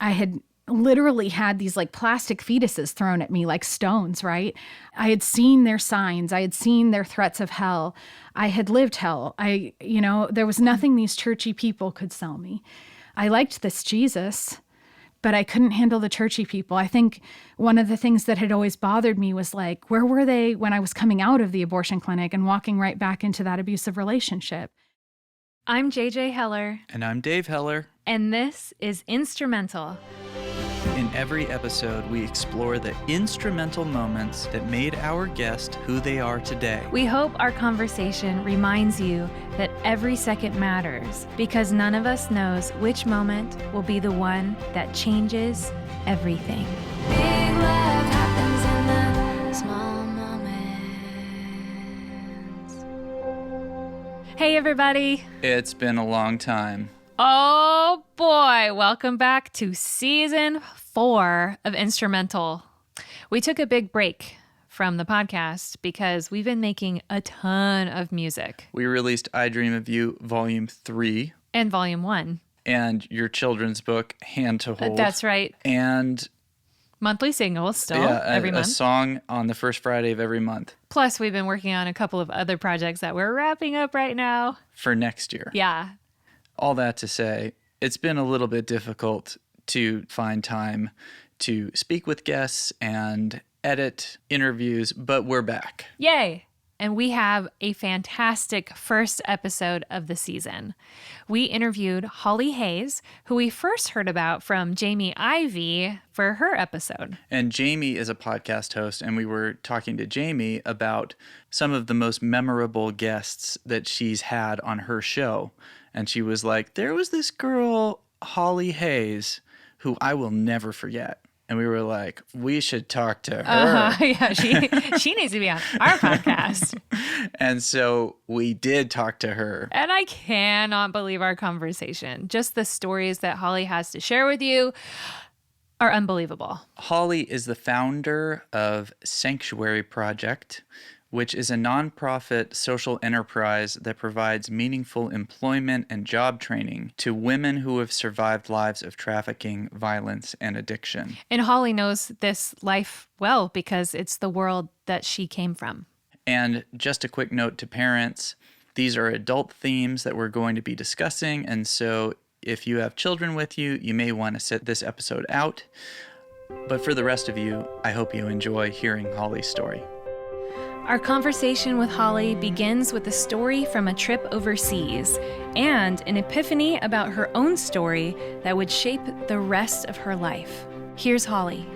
I had literally had these like plastic fetuses thrown at me like stones, right? I had seen their signs. I had seen their threats of hell. I had lived hell. There was nothing these churchy people could sell me. I liked this Jesus, but I couldn't handle the churchy people. I think one of the things that had always bothered me was like, where were they when I was coming out of the abortion clinic and walking right back into that abusive relationship? I'm JJ Heller. And I'm Dave Heller. And this is Instrumental. In every episode, we explore the instrumental moments that made our guest who they are today. We hope our conversation reminds you that every second matters because none of us knows which moment will be the one that changes everything. Big love happens in the small moments. Hey, everybody. It's been a long time. Oh boy, welcome back to season 4 of Instrumental. We took a big break from the podcast because we've been making a ton of music. We released I Dream of You Volume 3. And Volume 1. And your children's book, Hand to Hold. That's right. And monthly singles still, every month. A song on the first Friday of every month. Plus, we've been working on a couple of other projects that we're wrapping up right now. For next year. Yeah. All that to say, it's been a little bit difficult to find time to speak with guests and edit interviews, but we're back. Yay! And we have a fantastic first episode of the season. We interviewed Holly Hayes, who we first heard about from Jamie Ivey for her episode. And Jamie is a podcast host, and we were talking to Jamie about some of the most memorable guests that she's had on her show. And she was like, there was this girl, Holly Hayes, who I will never forget. And we were like, we should talk to her. Yeah, she needs to be on our podcast. And so we did talk to her. And I cannot believe our conversation. Just the stories that Holly has to share with you are unbelievable. Holly is the founder of Sanctuary Project, which is a nonprofit social enterprise that provides meaningful employment and job training to women who have survived lives of trafficking, violence, and addiction. And Holly knows this life well because it's the world that she came from. And just a quick note to parents, these are adult themes that we're going to be discussing, and so if you have children with you, you may want to sit this episode out. But for the rest of you, I hope you enjoy hearing Holly's story. Our conversation with Holly begins with a story from a trip overseas and an epiphany about her own story that would shape the rest of her life. Here's Holly.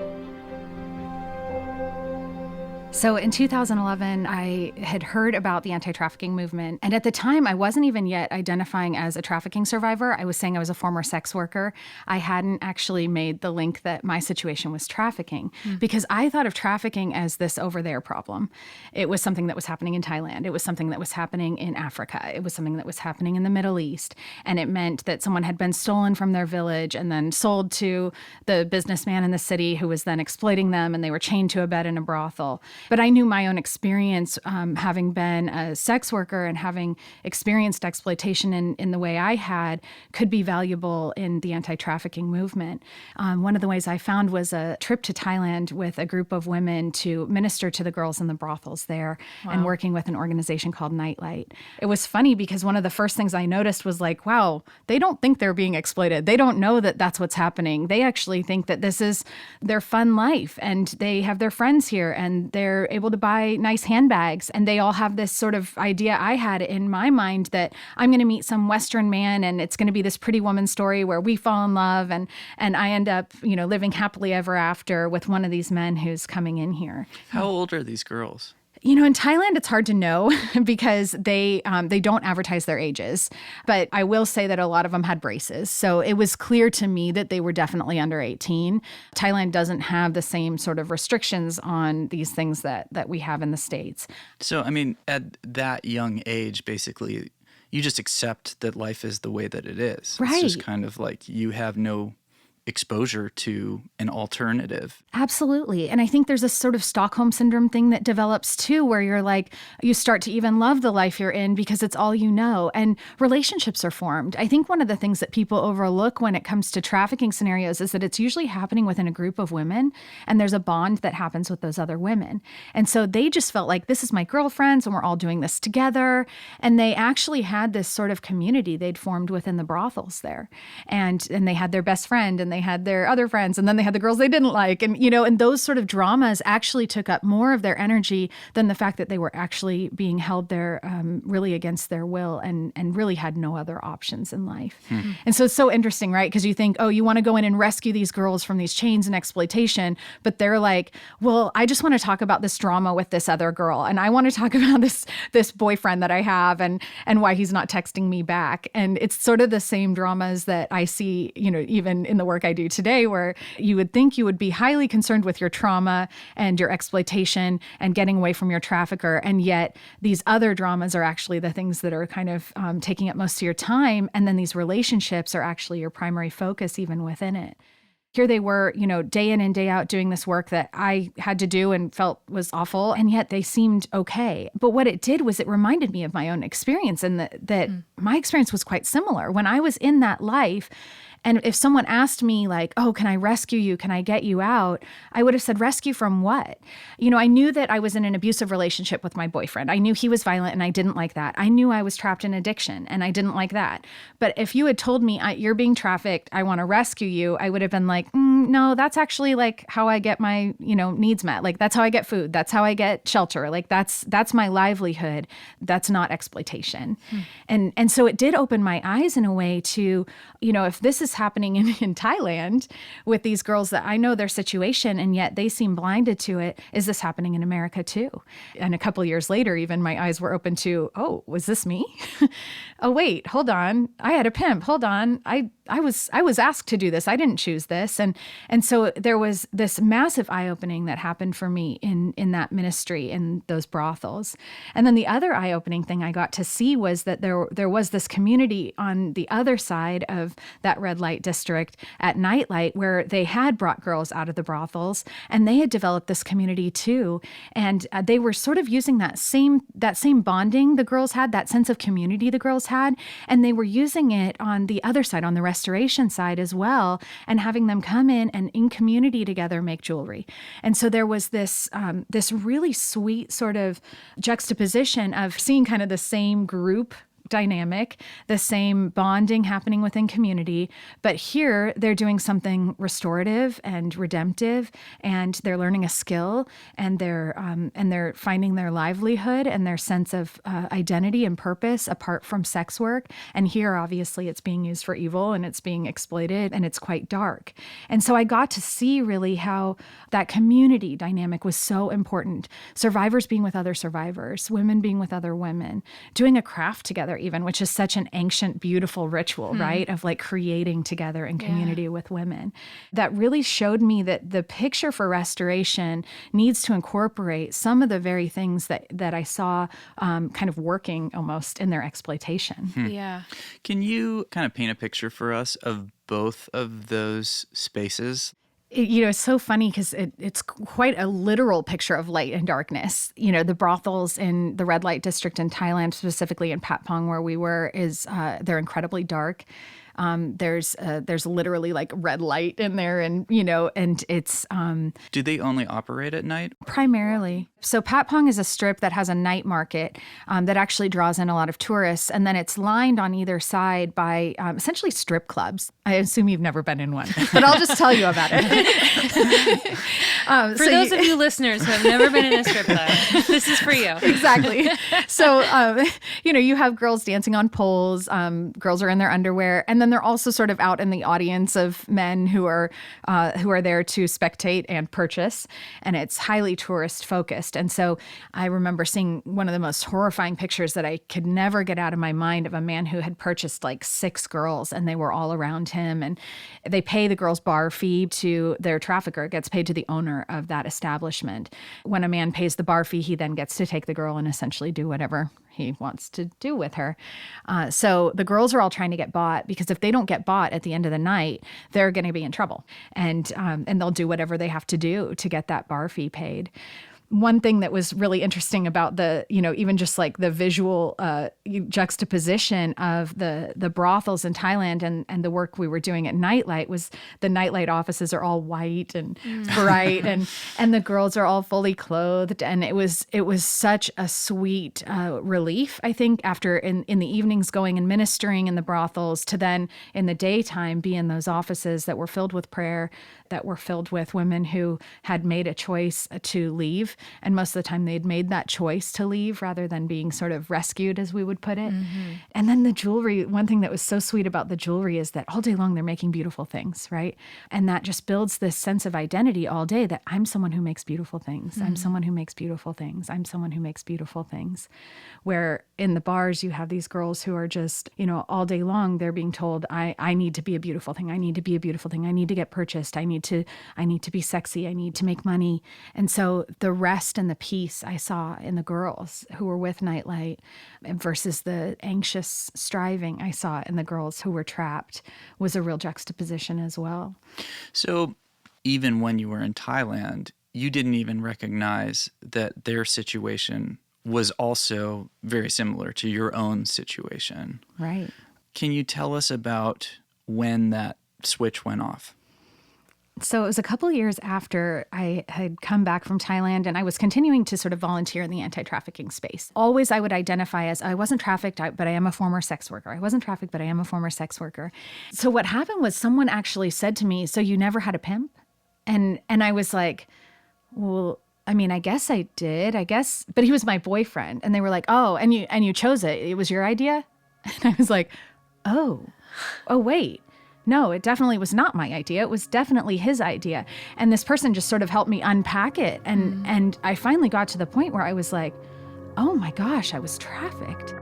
So in 2011, I had heard about the anti-trafficking movement. And at the time, I wasn't even yet identifying as a trafficking survivor. I was saying I was a former sex worker. I hadn't actually made the link that my situation was trafficking because I thought of trafficking as this over there problem. It was something that was happening in Thailand. It was something that was happening in Africa. It was something that was happening in the Middle East. And it meant that someone had been stolen from their village and then sold to the businessman in the city who was then exploiting them, and they were chained to a bed in a brothel. But I knew my own experience, having been a sex worker and having experienced exploitation in the way I had, could be valuable in the anti-trafficking movement. One of the ways I found was a trip to Thailand with a group of women to minister to the girls in the brothels there. Wow. And working with an organization called Nightlight. It was funny because one of the first things I noticed was like, wow, they don't think they're being exploited. They don't know that that's what's happening. They actually think that this is their fun life, and they have their friends here, and they're able to buy nice handbags. And they all have this sort of idea I had in my mind that I'm going to meet some Western man and it's going to be this pretty woman story where we fall in love and I end up, living happily ever after with one of these men who's coming in here. How old are these girls? In Thailand, it's hard to know because they don't advertise their ages. But I will say that a lot of them had braces. So it was clear to me that they were definitely under 18. Thailand doesn't have the same sort of restrictions on these things that we have in the States. So, at that young age, basically, you just accept that life is the way that it is. Right. It's just kind of like you have no exposure to an alternative. Absolutely. And I think there's this sort of Stockholm Syndrome thing that develops too, where you're like, you start to even love the life you're in because it's all you know. And relationships are formed. I think one of the things that people overlook when it comes to trafficking scenarios is that it's usually happening within a group of women, and there's a bond that happens with those other women. And so they just felt like, this is my girlfriends and we're all doing this together. And they actually had this sort of community they'd formed within the brothels there. And they had their best friend, and they had their other friends, and then they had the girls they didn't like. And, and those sort of dramas actually took up more of their energy than the fact that they were actually being held there really against their will and really had no other options in life. And so it's so interesting, right? Because you think, oh, you want to go in and rescue these girls from these chains and exploitation, but they're like, well, I just want to talk about this drama with this other girl, and I want to talk about this boyfriend that I have and why he's not texting me back. And it's sort of the same dramas that I see, even in the work I do today, where you would think you would be highly concerned with your trauma and your exploitation and getting away from your trafficker. And yet these other dramas are actually the things that are kind of taking up most of your time. And then these relationships are actually your primary focus even within it. Here they were, day in and day out doing this work that I had to do and felt was awful, and yet they seemed okay. But what it did was it reminded me of my own experience, and that my experience was quite similar. When I was in that life, and if someone asked me like, oh, can I rescue you? Can I get you out? I would have said, rescue from what? I knew that I was in an abusive relationship with my boyfriend. I knew he was violent and I didn't like that. I knew I was trapped in addiction and I didn't like that. But if you had told me, you're being trafficked, I want to rescue you, I would have been like, no, that's actually like how I get my, needs met. Like that's how I get food. That's how I get shelter. Like that's my livelihood. That's not exploitation. And so it did open my eyes in a way to, if this is happening in Thailand with these girls that I know their situation and yet they seem blinded to it, is this happening in America too? And a couple of years later, even my eyes were open to, oh, was this me? Oh, wait, hold on. I had a pimp. Hold on. I was asked to do this. I didn't choose this. And so there was this massive eye-opening that happened for me in that ministry, in those brothels. And then the other eye-opening thing I got to see was that there was this community on the other side of that red light district at nightlight where they had brought girls out of the brothels, and they had developed this community too. And they were sort of using that same bonding the girls had, that sense of community the girls had, and they were using it on the other side, on the restoration side as well, and having them come in community together make jewelry. And so there was this really sweet sort of juxtaposition of seeing kind of the same group dynamic, the same bonding happening within community, but here they're doing something restorative and redemptive, and they're learning a skill, and they're finding their livelihood and their sense of identity and purpose apart from sex work. And here, obviously, it's being used for evil and it's being exploited, and it's quite dark. And so I got to see really how that community dynamic was so important. Survivors being with other survivors, women being with other women, doing a craft together even, which is such an ancient, beautiful ritual, right? Of like creating together in community with women. That really showed me that the picture for restoration needs to incorporate some of the very things that I saw kind of working almost in their exploitation. Yeah. Can you kind of paint a picture for us of both of those spaces? It's so funny because it's quite a literal picture of light and darkness. The brothels in the red light district in Thailand, specifically in Pat Pong where we were, they're incredibly dark. There's literally like red light in there, and it's Do they only operate at night? Primarily. So Pat Pong is a strip that has a night market that actually draws in a lot of tourists, and then it's lined on either side by essentially strip clubs. I assume you've never been in one, but I'll just tell you about it. For those of you listeners who have never been in a strip club, this is for you. Exactly. So, you have girls dancing on poles. Girls are in their underwear, and then they're also sort of out in the audience of men who are there to spectate and purchase, and it's highly tourist focused. And so I remember seeing one of the most horrifying pictures that I could never get out of my mind of a man who had purchased like 6 girls, and they were all around him, and they pay the girls' bar fee to their trafficker. It gets paid to the owner of that establishment. When a man pays the bar fee, he then gets to take the girl and essentially do whatever he wants to do with her. So the girls are all trying to get bought, because if they don't get bought at the end of the night, they're going to be in trouble. And they'll do whatever they have to do to get that bar fee paid. One thing that was really interesting about the, even just like the visual juxtaposition of the brothels in Thailand and the work we were doing at Nightlight was the Nightlight offices are all white and bright and the girls are all fully clothed. And it was such a sweet relief, I think, after in the evenings going and ministering in the brothels, to then in the daytime be in those offices that were filled with prayer, that were filled with women who had made a choice to leave. And most of the time they'd made that choice to leave rather than being sort of rescued, as we would put it. Mm-hmm. And then the jewelry, one thing that was so sweet about the jewelry is that all day long they're making beautiful things, right? And that just builds this sense of identity all day that I'm someone who makes beautiful things. Mm-hmm. I'm someone who makes beautiful things. I'm someone who makes beautiful things. Where in the bars you have these girls who are just, all day long they're being told, I need to be a beautiful thing. I need to be a beautiful thing. I need to get purchased. I need to be sexy. I need to make money. And so the rest and the peace I saw in the girls who were with Nightlight versus the anxious striving I saw in the girls who were trapped was a real juxtaposition as well. So even when you were in Thailand, you didn't even recognize that their situation was also very similar to your own situation. Right. Can you tell us about when that switch went off? So it was a couple of years after I had come back from Thailand, and I was continuing to sort of volunteer in the anti-trafficking space. Always I would identify as, I wasn't trafficked, but I am a former sex worker. I wasn't trafficked, but I am a former sex worker. So what happened was someone actually said to me, so you never had a pimp? And I was like, well, I mean, I guess I did, but he was my boyfriend. And they were like, oh, and you chose it. It was your idea? And I was like, oh, wait. No, it definitely was not my idea. It was definitely his idea. And this person just sort of helped me unpack it. And I finally got to the point where I was like, oh my gosh, I was trafficked.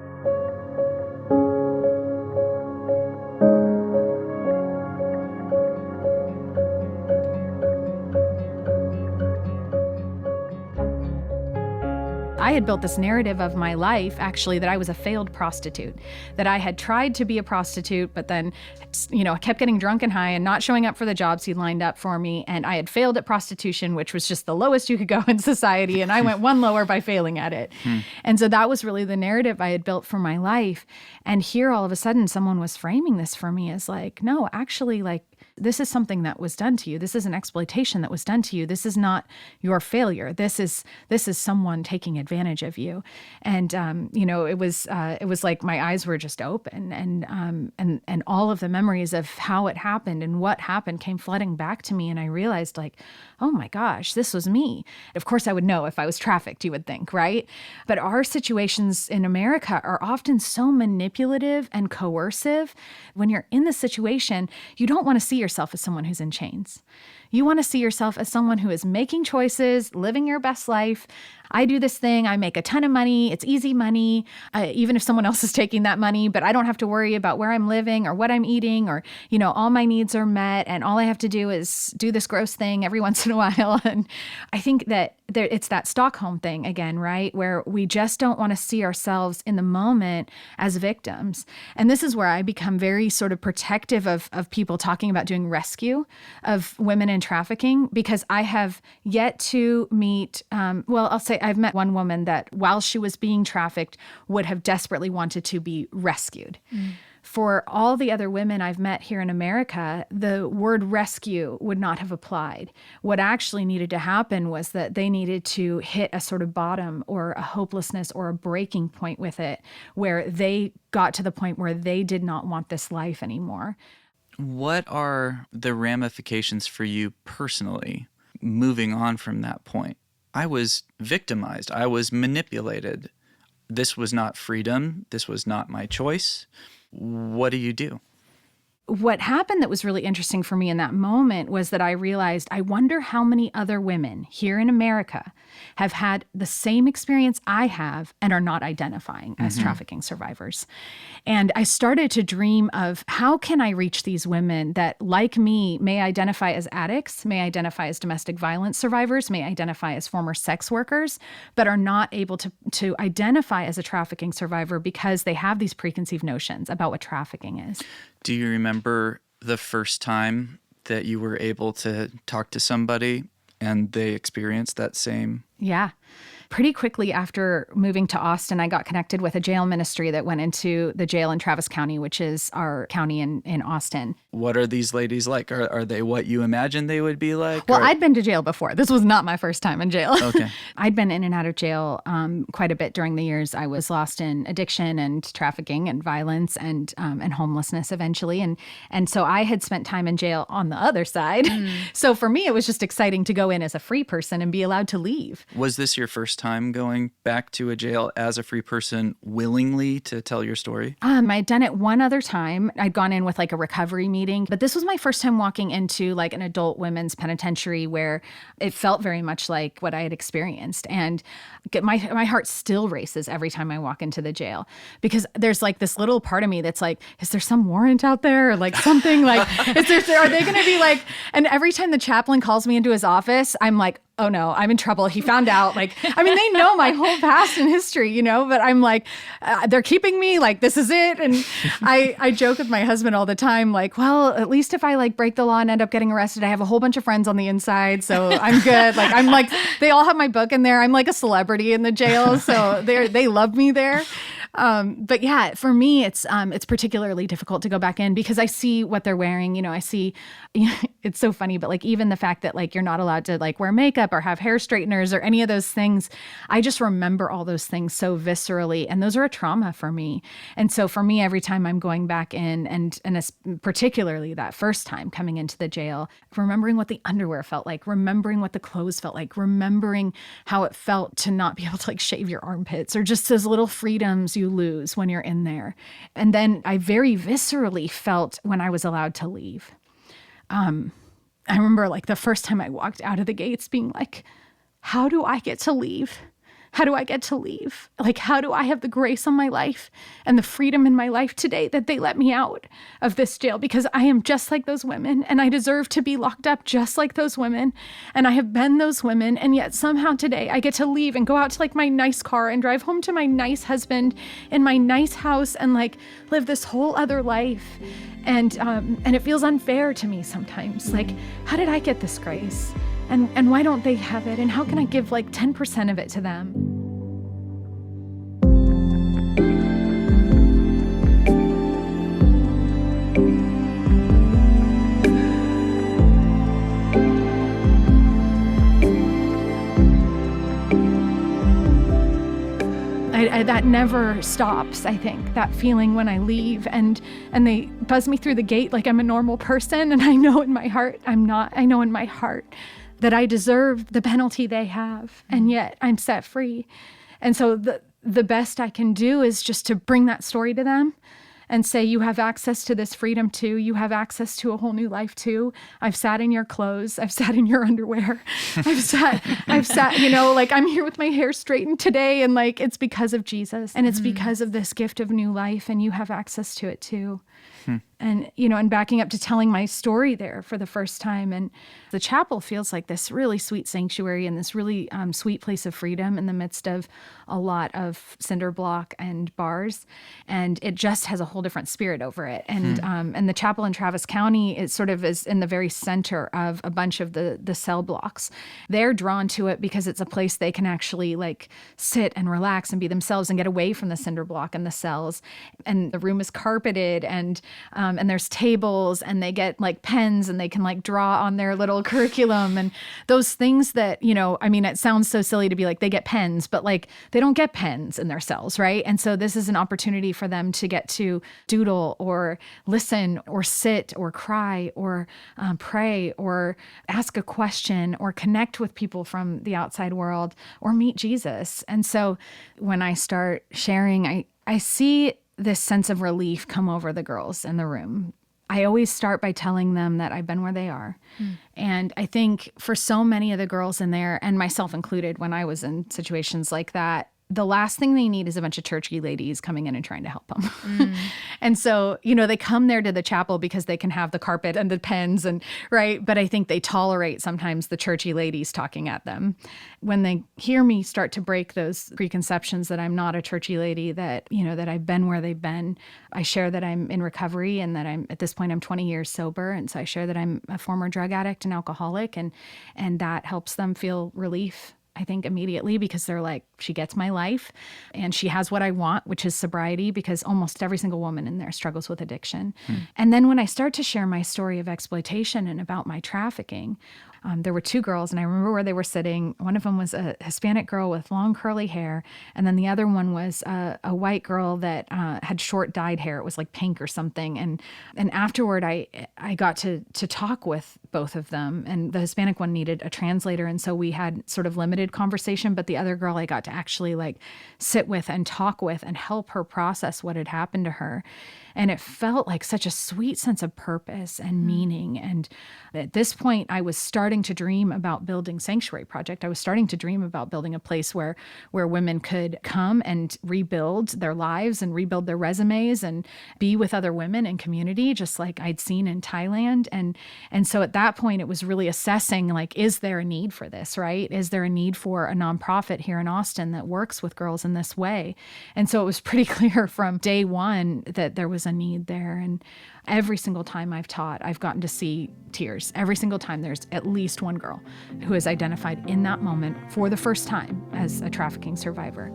I had built this narrative of my life, actually, that I was a failed prostitute, that I had tried to be a prostitute, but then, kept getting drunk and high and not showing up for the jobs he'd lined up for me. And I had failed at prostitution, which was just the lowest you could go in society. And I went one lower by failing at it. And so that was really the narrative I had built for my life. And here, all of a sudden, someone was framing this for me as like, no, actually, like, this is something that was done to you. This is an exploitation that was done to you. This is not your failure. This is someone taking advantage of you. And it was like my eyes were just open, and all of the memories of how it happened and what happened came flooding back to me. And I realized, like, oh my gosh, this was me. Of course, I would know if I was trafficked, you would think, right? But our situations in America are often so manipulative and coercive. When you're in the situation, you don't want to see yourself as someone who's in chains. You want to see yourself as someone who is making choices, living your best life. I do this thing, I make a ton of money, it's easy money, even if someone else is taking that money, but I don't have to worry about where I'm living or what I'm eating, or, all my needs are met, and all I have to do is do this gross thing every once in a while. And I think that it's that Stockholm thing again, right? Where we just don't want to see ourselves in the moment as victims. And this is where I become very sort of protective of people talking about doing rescue of women in trafficking, because I have yet to meet, I'll say I've met one woman that while she was being trafficked would have desperately wanted to be rescued. For all the other women I've met here in America, the word rescue would not have applied. What actually needed to happen was that they needed to hit a sort of bottom or a hopelessness or a breaking point with it, where they got to the point where they did not want this life anymore. What are the ramifications for you personally moving on from that point? I was victimized. I was manipulated. This was not freedom. This was not my choice. What do you do? what happened that was really interesting for me in that moment was that I realized, I wonder how many other women here in America have had the same experience I have and are not identifying as trafficking survivors. And I started to dream of how can I reach these women that, like me, may identify as addicts, may identify as domestic violence survivors, may identify as former sex workers, but are not able to identify as a trafficking survivor because they have these preconceived notions about what trafficking is. Do you remember the first time that you were able to talk to somebody and they experienced that same? Yeah. Pretty quickly after moving to Austin, I got connected with a jail ministry that went into the jail in Travis County, which is our county in Austin. What are these ladies like? Are they what you imagine they would be like? Well, I'd been to jail before. This was not my first time in jail. Okay. I'd been in and out of jail quite a bit during the years. I was lost in addiction and trafficking and violence and homelessness eventually. And so I had spent time in jail on the other side. So for me, it was just exciting to go in as a free person and be allowed to leave. Was this your first time going back to a jail as a free person willingly to tell your story? I'd done it one other time. I'd gone in with like a recovery meeting, but this was my first time walking into like an adult women's penitentiary where it felt very much like what I had experienced. And my heart still races every time I walk into the jail because there's like this little part of me that's like, is there some warrant out there or like something like, are they going to be like, and every time the chaplain calls me into his office, I'm like, oh no, I'm in trouble. He found out. Like, I mean, they know my whole past and history, you know, but I'm like, they're keeping me, like, this is it. And I joke with my husband all the time, like, well, at least if I like break the law and end up getting arrested, I have a whole bunch of friends on the inside. So I'm good. Like, I'm like, they all have my book in there. I'm like a celebrity in the jail. So they love me there. But yeah, for me, it's particularly difficult to go back in because I see what they're wearing. You know, I see, it's so funny, but like even the fact that like you're not allowed to like wear makeup or have hair straighteners or any of those things, I just remember all those things so viscerally, and those are a trauma for me. And so for me, every time I'm going back in, and particularly that first time coming into the jail, remembering what the underwear felt like, remembering what the clothes felt like, remembering how it felt to not be able to like shave your armpits, or just those little freedoms you lose when you're in there. And then I very viscerally felt when I was allowed to leave. I remember like the first time I walked out of the gates being like, how do I get to leave? How do I get to leave? Like, how do I have the grace on my life and the freedom in my life today that they let me out of this jail? Because I am just like those women, and I deserve to be locked up just like those women. And I have been those women. And yet somehow today I get to leave and go out to like my nice car and drive home to my nice husband in my nice house and like live this whole other life. And it feels unfair to me sometimes. Like, how did I get this grace? And why don't they have it? And how can I give like 10% of it to them? That never stops, I think, that feeling when I leave and they buzz me through the gate like I'm a normal person. And I know in my heart, I'm not. I know in my heart that I deserve the penalty they have. And yet I'm set free. And so the best I can do is just to bring that story to them and say, you have access to this freedom too. You have access to a whole new life too. I've sat in your clothes. I've sat in your underwear. I've sat, you know, like I'm here with my hair straightened today. And like, it's because of Jesus, and it's because of this gift of new life, and you have access to it too. And, you know, and backing up to telling my story there for the first time. And the chapel feels like this really sweet sanctuary and this really sweet place of freedom in the midst of a lot of cinder block and bars. And it just has a whole different spirit over it. And the chapel in Travis County, it sort of is in the very center of a bunch of the cell blocks. They're drawn to it because it's a place they can actually like sit and relax and be themselves and get away from the cinder block and the cells. And the room is carpeted and there's tables, and they get like pens, and they can like draw on their little curriculum and those things that, you know, I mean, it sounds so silly to be like, they get pens, but like they don't get pens in their cells, right? And so this is an opportunity for them to get to doodle or listen or sit or cry or pray or ask a question or connect with people from the outside world or meet Jesus. And so when I start sharing, I see this sense of relief come over the girls in the room. I always start by telling them that I've been where they are. And I think for so many of the girls in there, and myself included when I was in situations like that, the last thing they need is a bunch of churchy ladies coming in and trying to help them. And so, they come there to the chapel because they can have the carpet and the pens and right. But I think they tolerate sometimes the churchy ladies talking at them. When they hear me start to break those preconceptions that I'm not a churchy lady, that, that I've been where they've been, I share that I'm in recovery and that at this point, I'm 20 years sober. And so I share that I'm a former drug addict and alcoholic, and that helps them feel relief, I think, immediately, because they're like, she gets my life and she has what I want, which is sobriety, because almost every single woman in there struggles with addiction. And then when I start to share my story of exploitation and about my trafficking, there were two girls, and I remember where they were sitting. One of them was a Hispanic girl with long curly hair, and then the other one was a white girl that had short dyed hair. It was like pink or something. And afterward, I got to talk with both of them, and the Hispanic one needed a translator, and so we had sort of limited conversation. But the other girl, I got to actually like sit with and talk with and help her process what had happened to her. And it felt like such a sweet sense of purpose and meaning. And at this point, I was starting to dream about building Sanctuary Project. I was starting to dream about building a place where women could come and rebuild their lives and rebuild their resumes and be with other women in community, just like I'd seen in Thailand. And so at that point, it was really assessing, like, is there a need for this, right? Is there a need for a nonprofit here in Austin that works with girls in this way? And so it was pretty clear from day one that there was a need there. And every single time I've taught, I've gotten to see tears. Every single time there's at least one girl who is identified in that moment for the first time as a trafficking survivor.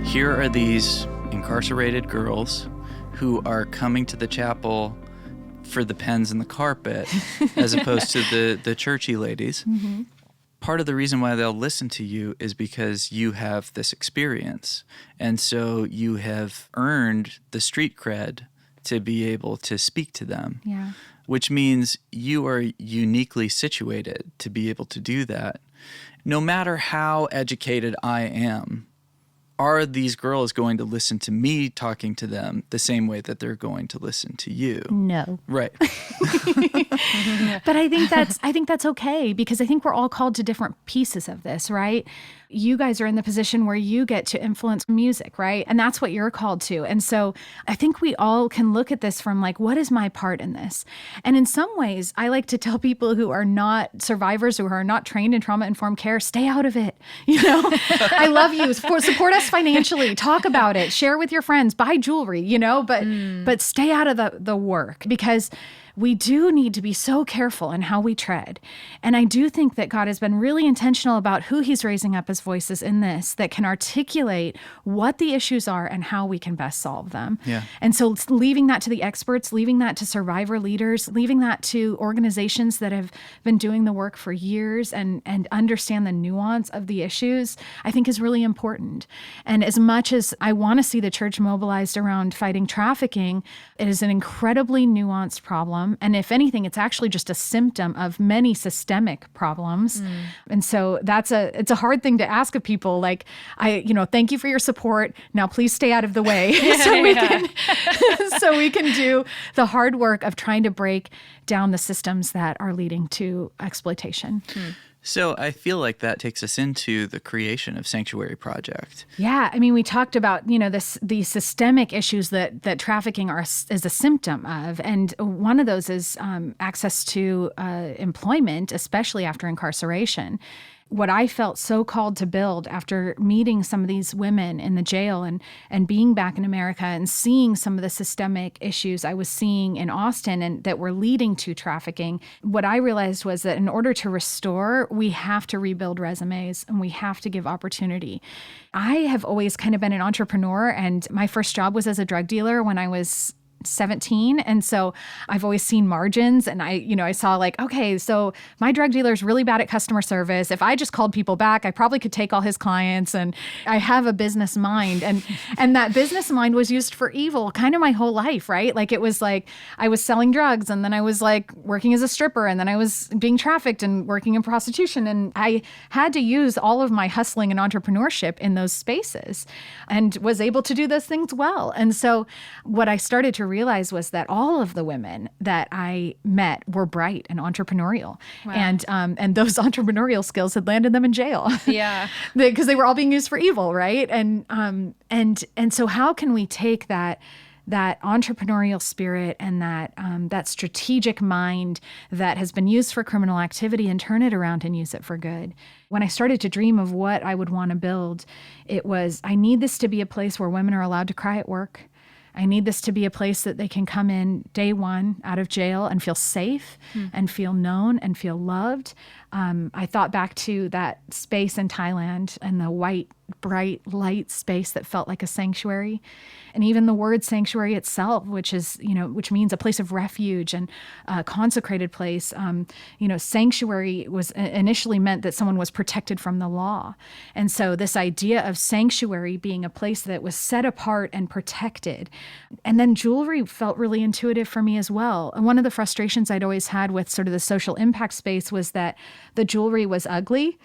Here are these incarcerated girls who are coming to the chapel for the pens and the carpet as opposed to the churchy ladies. Mm-hmm. Part of the reason why they'll listen to you is because you have this experience. And so you have earned the street cred to be able to speak to them. Yeah. Which means you are uniquely situated to be able to do that. No matter how educated I am, are these girls going to listen to me talking to them the same way that they're going to listen to you? No. Right. But I think that's okay, because I think we're all called to different pieces of this, right? You guys are in the position where you get to influence music, right? And that's what you're called to. And so I think we all can look at this from like, what is my part in this? And in some ways, I like to tell people who are not survivors, who are not trained in trauma-informed care, stay out of it. I love you. Support us financially. Talk about it. Share with your friends. Buy jewelry, but stay out of the work, because we do need to be so careful in how we tread. And I do think that God has been really intentional about who he's raising up as voices in this that can articulate what the issues are and how we can best solve them. Yeah. And so leaving that to the experts, leaving that to survivor leaders, leaving that to organizations that have been doing the work for years and understand the nuance of the issues, I think is really important. And as much as I want to see the church mobilized around fighting trafficking, it is an incredibly nuanced problem. And if anything, it's actually just a symptom of many systemic problems. And so it's a hard thing to ask of people. Like, thank you for your support. Now please stay out of the way so we can do the hard work of trying to break down the systems that are leading to exploitation. So I feel like that takes us into the creation of Sanctuary Project. Yeah, I mean, we talked about these systemic issues that trafficking is a symptom of, and one of those is access to employment, especially after incarceration. What I felt so called to build after meeting some of these women in the jail and being back in America and seeing some of the systemic issues I was seeing in Austin and that were leading to trafficking, what I realized was that in order to restore, we have to rebuild resumes and we have to give opportunity. I have always kind of been an entrepreneur, and my first job was as a drug dealer when I was 17. And so I've always seen margins, and I saw like, okay, so my drug dealer is really bad at customer service. If I just called people back, I probably could take all his clients. And I have a business mind, and that business mind was used for evil kind of my whole life, right? Like it was like I was selling drugs, and then I was like working as a stripper, and then I was being trafficked and working in prostitution. And I had to use all of my hustling and entrepreneurship in those spaces, and was able to do those things well. And so what I started to realize was that all of the women that I met were bright and entrepreneurial. Wow. And those entrepreneurial skills had landed them in jail. Yeah. Because they were all being used for evil, right? And so how can we take that entrepreneurial spirit and that strategic mind that has been used for criminal activity and turn it around and use it for good? When I started to dream of what I would want to build, it was, I need this to be a place where women are allowed to cry at work. I need this to be a place that they can come in day one out of jail and feel safe and feel known and feel loved. I thought back to that space in Thailand and the white, bright light space that felt like a sanctuary. And even the word sanctuary itself, which means a place of refuge and a consecrated place. Sanctuary was initially meant that someone was protected from the law. And so this idea of sanctuary being a place that was set apart and protected. And then jewelry felt really intuitive for me as well. And one of the frustrations I'd always had with sort of the social impact space was that the jewelry was ugly.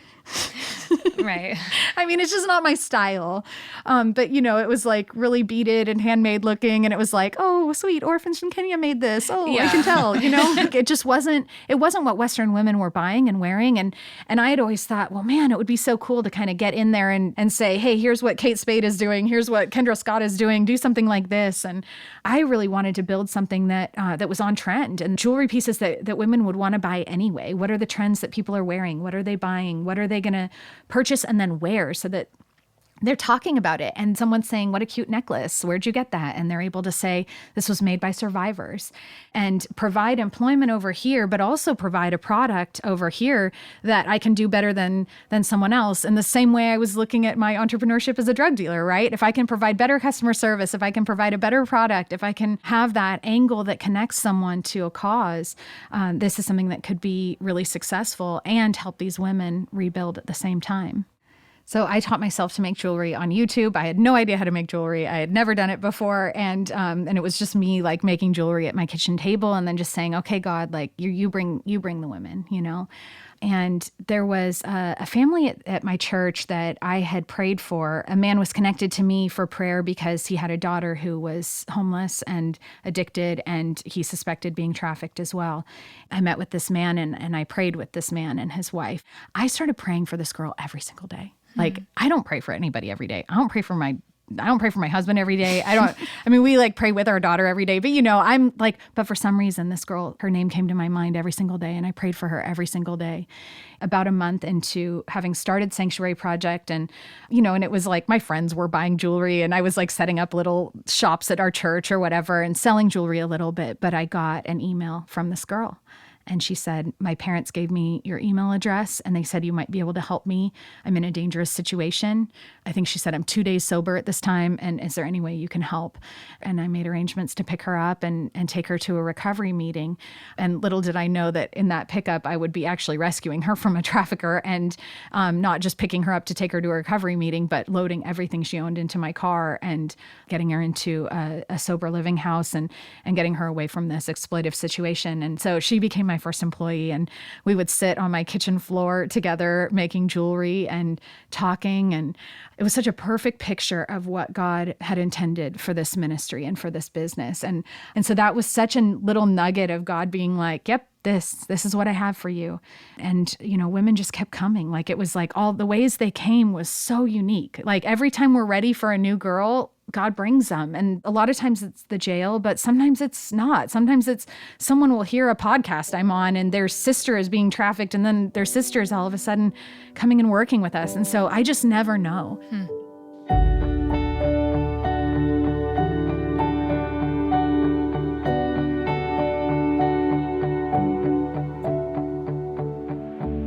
Right. I mean, it's just not my style. But it was like really beaded and handmade looking. And it was like, oh, sweet, orphans from Kenya made this. Oh, yeah. I can tell, like it just wasn't what Western women were buying and wearing. And I had always thought, well, man, it would be so cool to kind of get in there and say, hey, here's what Kate Spade is doing. Here's what Kendra Scott is doing. Do something like this. And I really wanted to build something that was on trend, and jewelry pieces that women would want to buy anyway. What are the trends that people are wearing? What are they buying? What are they going to purchase and then wear, so that they're talking about it and someone's saying, what a cute necklace. Where'd you get that? And they're able to say, this was made by survivors, and provide employment over here, but also provide a product over here that I can do better than someone else. In the same way I was looking at my entrepreneurship as a drug dealer, right? If I can provide better customer service, if I can provide a better product, if I can have that angle that connects someone to a cause, this is something that could be really successful and help these women rebuild at the same time. So I taught myself to make jewelry on YouTube. I had no idea how to make jewelry. I had never done it before. And it was just me like making jewelry at my kitchen table and then just saying, okay, God, like you bring the women, And there was a family at my church that I had prayed for. A man was connected to me for prayer because he had a daughter who was homeless and addicted, and he suspected being trafficked as well. I met with this man and I prayed with this man and his wife. I started praying for this girl every single day. Like, I don't pray for anybody every day. I don't pray for my husband every day. We like pray with our daughter every day, but but for some reason, this girl, her name came to my mind every single day, and I prayed for her every single day. About a month into having started Sanctuary Project, and it was like my friends were buying jewelry, and I was like setting up little shops at our church or whatever and selling jewelry a little bit. But I got an email from this girl. And she said, my parents gave me your email address and they said you might be able to help me. I'm in a dangerous situation. I think she said, I'm 2 days sober at this time. And is there any way you can help? And I made arrangements to pick her up and take her to a recovery meeting. And little did I know that in that pickup, I would be actually rescuing her from a trafficker, and not just picking her up to take her to a recovery meeting, but loading everything she owned into my car and getting her into a sober living house and getting her away from this exploitive situation. And so she became my first employee, and we would sit on my kitchen floor together making jewelry and talking. And it was such a perfect picture of what God had intended for this ministry and for this business. And so that was such a little nugget of God being like, yep, this is what I have for you. And, women just kept coming. Like, it was like all the ways they came was so unique. Like, every time we're ready for a new girl, God brings them. And a lot of times it's the jail, but sometimes it's not. Sometimes it's someone will hear a podcast I'm on and their sister is being trafficked, and then their sister is all of a sudden coming and working with us. And so I just never know.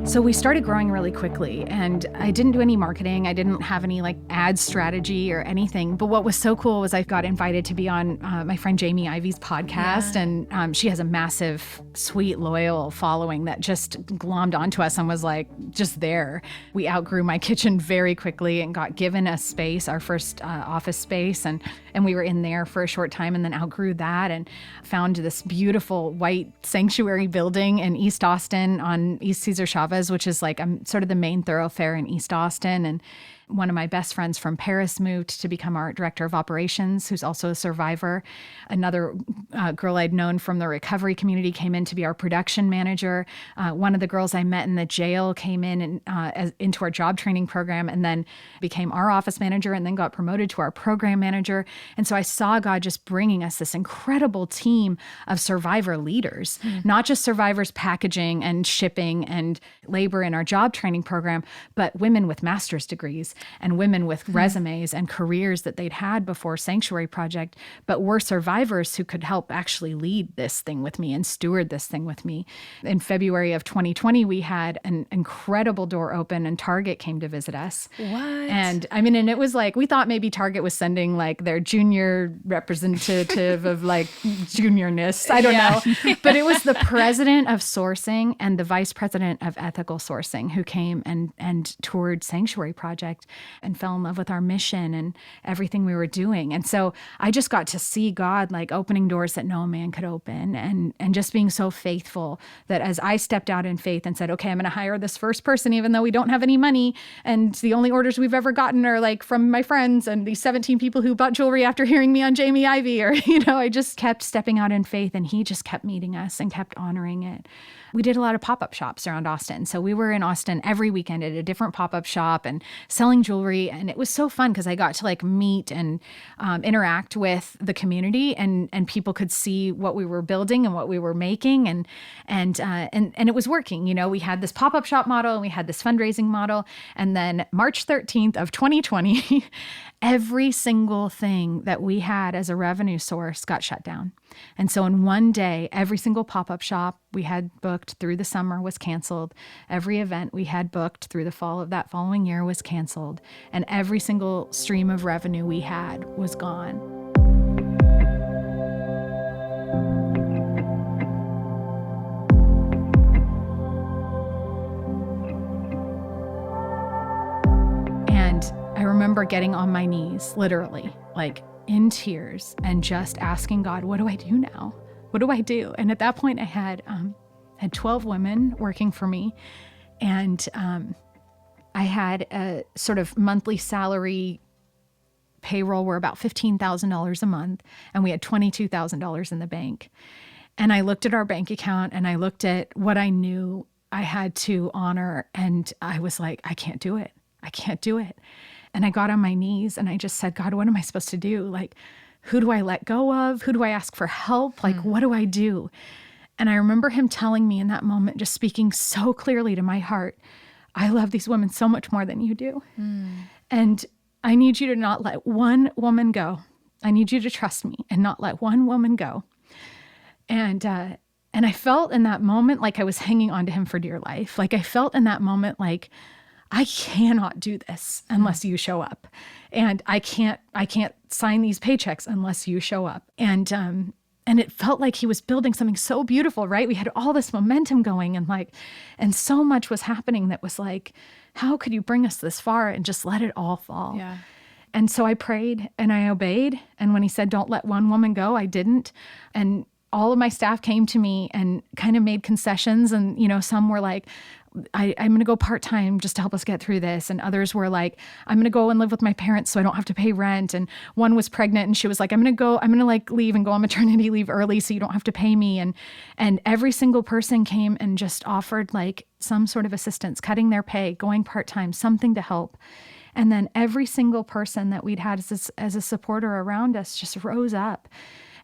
So we started growing really quickly, and I didn't do any marketing. I didn't have any like ad strategy or anything. But what was so cool was I got invited to be on my friend Jamie Ivy's podcast, and she has a massive, sweet, loyal following that just glommed onto us and was like just there. We outgrew my kitchen very quickly and got given a space, our first office space, and we were in there for a short time and then outgrew that and found this beautiful white sanctuary building in East Austin on East Cesar Chavez, which is like sort of the main thoroughfare in East Austin. And one of my best friends from Paris moved to become our director of operations, who's also a survivor. Another girl I'd known from the recovery community came in to be our production manager. One of the girls I met in the jail came in and into our job training program and then became our office manager and then got promoted to our program manager. And so I saw God just bringing us this incredible team of survivor leaders, not just survivors packaging and shipping and labor in our job training program, but women with master's degrees and women with resumes and careers that they'd had before Sanctuary Project, but were survivors who could help actually lead this thing with me and steward this thing with me. In February of 2020, we had an incredible door open and Target came to visit us. What? And I mean, and it was like, we thought maybe Target was sending like their junior representative of like juniorness. I don't know. But it was the president of sourcing and the vice president of ethical sourcing who came and toured Sanctuary Project and fell in love with our mission and everything we were doing. And so I just got to see God like opening doors that no man could open and just being so faithful that as I stepped out in faith and said, okay, I'm going to hire this first person, even though we don't have any money. And the only orders we've ever gotten are like from my friends and these 17 people who bought jewelry after hearing me on Jamie Ivy, or, I just kept stepping out in faith and he just kept meeting us and kept honoring it. We did a lot of pop-up shops around Austin. So we were in Austin every weekend at a different pop-up shop and selling jewelry. And it was so fun because I got to like meet and interact with the community and people could see what we were building and what we were making. And it was working. We had this pop-up shop model and we had this fundraising model. And then March 13th of 2020, every single thing that we had as a revenue source got shut down. And so in one day, every single pop-up shop we had booked through the summer was canceled. Every event we had booked through the fall of that following year was canceled. And every single stream of revenue we had was gone. And I remember getting on my knees, literally, like in tears, and just asking God, what do I do now? What do I do? And at that point, I had 12 women working for me, and I had a sort of monthly salary payroll were about $15,000 a month, and we had $22,000 in the bank. And I looked at our bank account, and I looked at what I knew I had to honor, and I was like, I can't do it. I can't do it. And I got on my knees and I just said, God, what am I supposed to do? Like, who do I let go of? Who do I ask for help? Like, what do I do? And I remember him telling me in that moment, just speaking so clearly to my heart, I love these women so much more than you do. And I need you to not let one woman go. I need you to trust me and not let one woman go. And I felt in that moment like I was hanging on to him for dear life. Like I felt in that moment like, I cannot do this unless you show up. And I can't sign these paychecks unless you show up. And it felt like he was building something so beautiful, right? We had all this momentum going and so much was happening that was like, how could you bring us this far and just let it all fall? Yeah. And so I prayed and I obeyed. And when he said, don't let one woman go, I didn't. And all of my staff came to me and kind of made concessions. And, some were like, I'm going to go part-time just to help us get through this. And others were like, I'm going to go and live with my parents so I don't have to pay rent. And one was pregnant and she was like, I'm going to leave and go on maternity leave early so you don't have to pay me. And every single person came and just offered like some sort of assistance, cutting their pay, going part-time, something to help. And then every single person that we'd had as a supporter around us just rose up.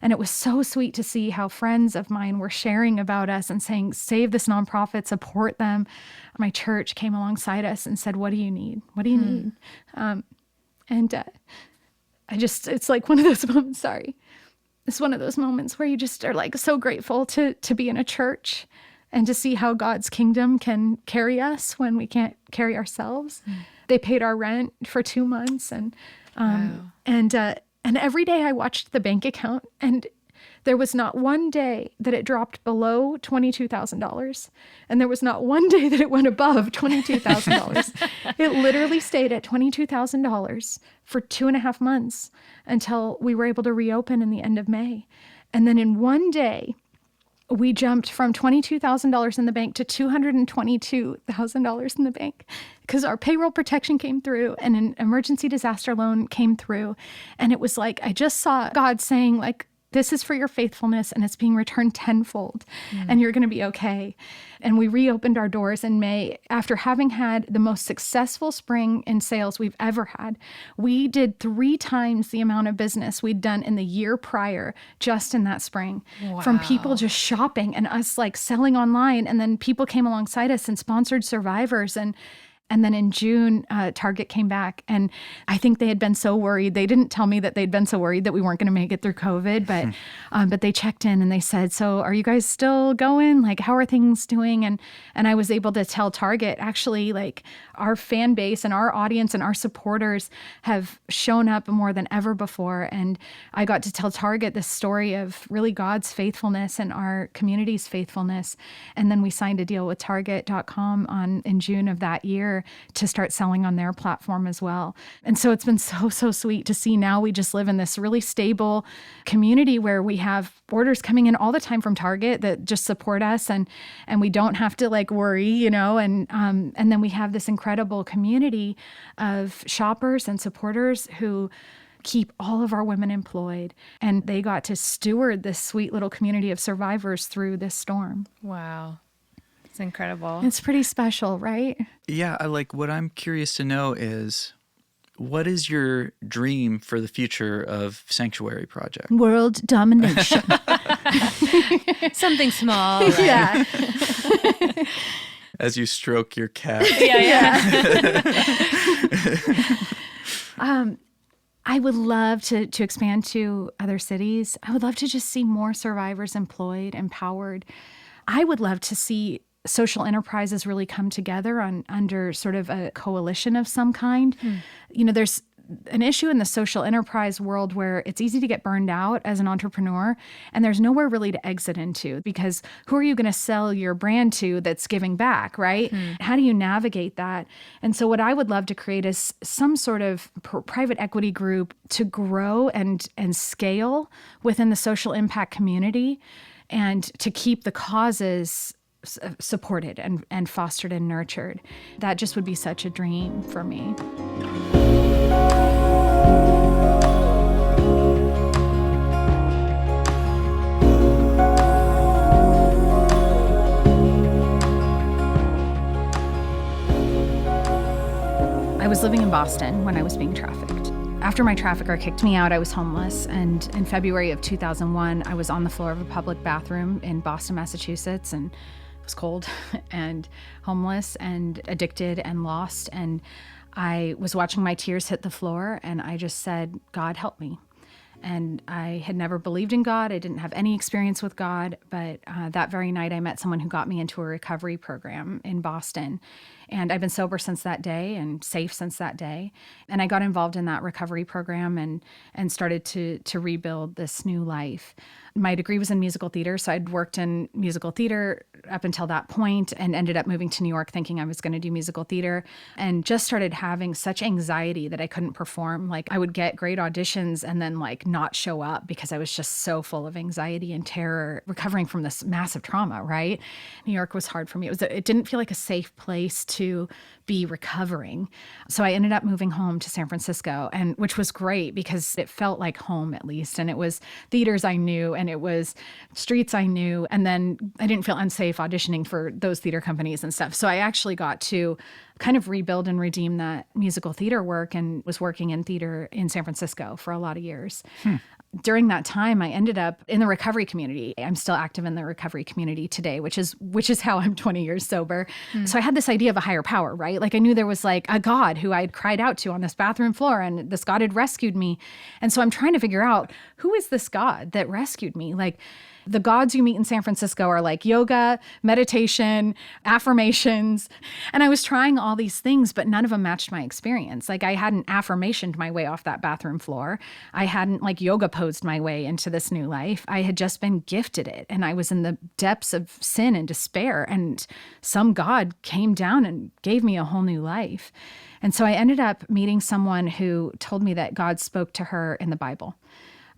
And it was so sweet to see how friends of mine were sharing about us and saying, save this nonprofit, support them. My church came alongside us and said, what do you need? What do you need? It's like one of those moments, sorry. It's one of those moments where you just are like so grateful to be in a church and to see how God's kingdom can carry us when we can't carry ourselves. They paid our rent for 2 months, and every day I watched the bank account, and there was not one day that it dropped below $22,000. And there was not one day that it went above $22,000. It literally stayed at $22,000 for 2.5 months until we were able to reopen in the end of May. And then in one day, we jumped from $22,000 in the bank to $222,000 in the bank because our payroll protection came through and an emergency disaster loan came through. And it was like, I just saw God saying, like, this is for your faithfulness and it's being returned tenfold and you're going to be okay. And we reopened our doors in May after having had the most successful spring in sales we've ever had. We did 3 times the amount of business we'd done in the year prior just in that spring from people just shopping and us like selling online. And then people came alongside us and sponsored survivors. And then in June, Target came back, and I think they had been so worried. They didn't tell me that they'd been so worried that we weren't going to make it through COVID, but they checked in and they said, "So are you guys still going? Like, how are things doing?" And I was able to tell Target, actually, like, our fan base and our audience and our supporters have shown up more than ever before. And I got to tell Target this story of really God's faithfulness and our community's faithfulness. And then we signed a deal with Target.com in June of that year to start selling on their platform as well. And so it's been so sweet to see now we just live in this really stable community where we have orders coming in all the time from Target that just support us and we don't have to like worry, you know, and then we have this incredible community of shoppers and supporters who keep all of our women employed, and they got to steward this sweet little community of survivors through this storm. Wow. It's incredible. It's pretty special, right? Yeah, what I'm curious to know is, what is your dream for the future of Sanctuary Project? World domination. Something small. Right? Yeah. As you stroke your cat. Yeah. I would love to expand to other cities. I would love to just see more survivors employed, empowered. I would love to see social enterprises really come together under sort of a coalition of some kind. You know, there's an issue in the social enterprise world where it's easy to get burned out as an entrepreneur, and there's nowhere really to exit into, because who are you going to sell your brand to that's giving back, right? How do you navigate that? And so what I would love to create is some sort of private equity group to grow and scale within the social impact community, and to keep the causes supported and fostered and nurtured. That just would be such a dream for me. I was living in Boston when I was being trafficked. After my trafficker kicked me out, I was homeless, and in February of 2001, I was on the floor of a public bathroom in Boston, Massachusetts, and it was cold and homeless and addicted and lost, and I was watching my tears hit the floor, and I just said, "God, help me." And I had never believed in God. I didn't have any experience with God, but that very night I met someone who got me into a recovery program in Boston. And I've been sober since that day and safe since that day. And I got involved in that recovery program and started to rebuild this new life. My degree was in musical theater, so I'd worked in musical theater up until that point and ended up moving to New York thinking I was going to do musical theater, and just started having such anxiety that I couldn't perform. Like, I would get great auditions and then like not show up because I was just so full of anxiety and terror, recovering from this massive trauma, right? New York was hard for me. It didn't feel like a safe place to be recovering. So I ended up moving home to San Francisco, and which was great because it felt like home, at least. And it was theaters I knew, and it was streets I knew. And then I didn't feel unsafe auditioning for those theater companies and stuff. So I actually got to kind of rebuild and redeem that musical theater work, and was working in theater in San Francisco for a lot of years. During that time, I ended up in the recovery community. I'm still active in the recovery community today, which is how I'm 20 years sober. So I had this idea of a higher power, right? Like, I knew there was like a God who I'd cried out to on this bathroom floor, and this God had rescued me. And so I'm trying to figure out, who is this God that rescued me? Like, The gods you meet in San Francisco are like yoga, meditation, affirmations. And I was trying all these things, but none of them matched my experience. Like I hadn't affirmationed my way off that bathroom floor. I hadn't like yoga posed my way into this new life. I had just been gifted it. And I was in the depths of sin and despair. And some God came down and gave me a whole new life. And so I ended up meeting someone who told me that God spoke to her in the Bible.